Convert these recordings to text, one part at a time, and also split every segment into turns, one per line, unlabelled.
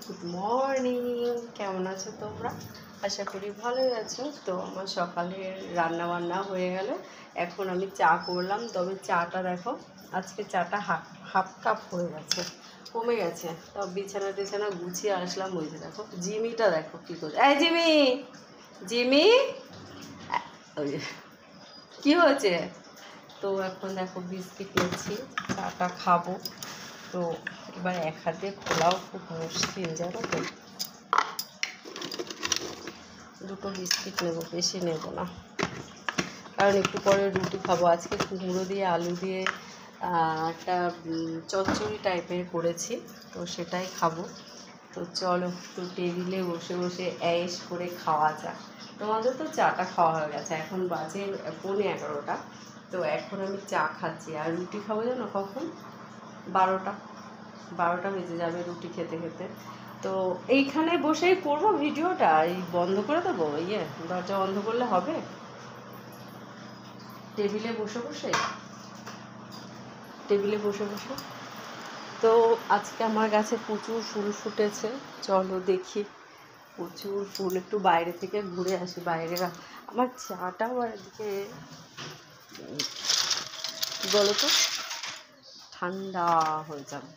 Good morning, কেমন আছো তোমরা? আশা করি ভালোই আছো। তো আমার সকালের রান্না বান্না হয়ে গেল। এখন আমি চা করলাম, তবে চাটা দেখো আজকে চাটা হাফ কাপ হয়ে গেছে, কমে গেছে। তো বিছানা টিছানা গুছিয়ে আসলাম। ওই যে দেখো জিমিটা দেখো কী করছে। এই জিমি, জিমি, ওই কী হয়েছে? তো এখন দেখো বিস্কিট নিচ্ছি, চাটা খাবো। তো এবার এক হাতে খোলাও খুব মুশকিল, জানো তো। দুটো বিস্কিট নেবো, বেশি নেব না, কারণ একটু পরে রুটি খাবো। আজকে কুমড়ো দিয়ে আলু দিয়ে একটা চচ্চড়ি টাইপের করেছি, তো সেটাই খাবো। তো চলো একটু টেবিলে বসে বসে অ্যাশ করে খাওয়া যাক। তোমাদের তো চাটা খাওয়া হয়ে গেছে, এখন বাজে 11:15। তো এখন আমি চা খাচ্ছি, আর রুটি খাবো জানো কখন? 12টা বেজে যাবে রুটি খেতে খেতে। তো এইখানে বসেই করবো ভিডিওটা, এই বন্ধ করে দেবো, দরজা বন্ধ করলে হবে? টেবিলে বসে বসে তো আজকে আমার গাছে প্রচুর ফুল ফুটেছে। চলো দেখি, প্রচুর ফুল। একটু বাইরে থেকে ঘুরে আসি। বাইরে আমার চাটাও আর এদিকে বলো তো ঠান্ডা হয়ে যাবে।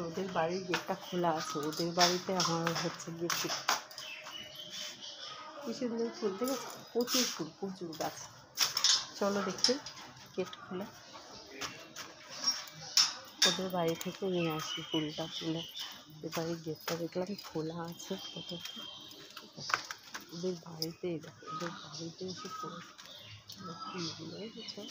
ওদের বাড়ির গেটটা খোলা আছে, ওদের বাড়িতে আমার হচ্ছে গিয়ে কি সুন্দর ফুল দেখেছে, প্রচুর ফুল, প্রচুর গাছ। চলো দেখি গেট খোলা, ওদের বাড়ি থেকে নিয়ে আসি ফুলটা তুলে। ওদের বাড়ির গেটটা দেখলাম খোলা আছে, ওদের বাড়িতে এসে ফুলগুলো বুঝেছো।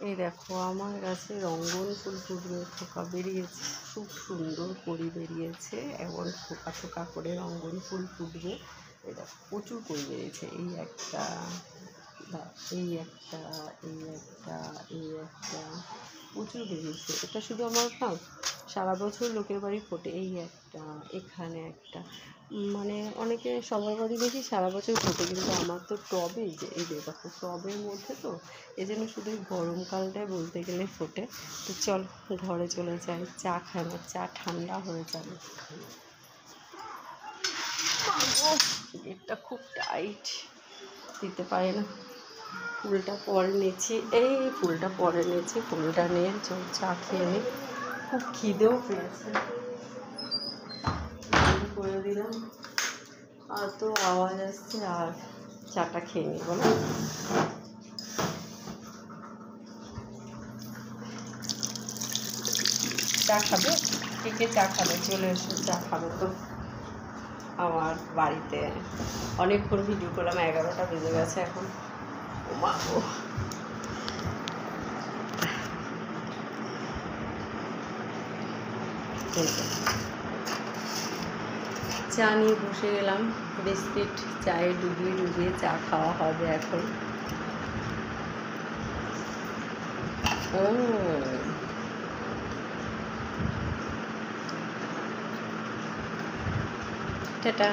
এই দেখো আমার গাছে রঙ্গন ফুল ফুটবে, থোকা বেরিয়েছে, খুব সুন্দর করি বেরিয়েছে। এমন থোকা থোকা করে রঙ্গন ফুল ফুটবে। এই দেখো প্রচুর করি বেরিয়েছে। এই একটা, প্রচুর বেরিয়েছে। এটা শুধু আমার না, সারা বছর লোকের বাড়ি ফোটে। এই একটা, এখানে একটা, মানে অনেকে সবার বাড়ি দেখি সারা বছর ফোটে, কিন্তু আমার তো টবে, যে এই দেখো টবের মধ্যে, তো এই জন্য শুধু গরমকালটায় বলতে গেলে ফোটে। তো চল ঘরে চলে যাই, চা খাই না, চা ঠান্ডা হয়ে যাবে। গেটটা খুব টাইট, দিতে পারি না। ফুলটা পরে নিয়েছি, ফুলটা নিয়ে চল চা খেয়ে নিই। খুব খিদেও পেয়েছে, করে দিলাম। আর তো আওয়াজ আসছে, আর চাটা খেয়ে নিই বলো। চা খাবে? কে চা খাবে? চলে এসো, চা খাবে তো। আমার বাড়িতে অনেকক্ষণ ভিডিও করলাম, 11টা বেজে গেছে এখন। মা ও চা নিয়ে বসে গেলাম। বিস্কিট চায়ে ডুবিয়ে চা খাওয়া হবে এখন। টাটা।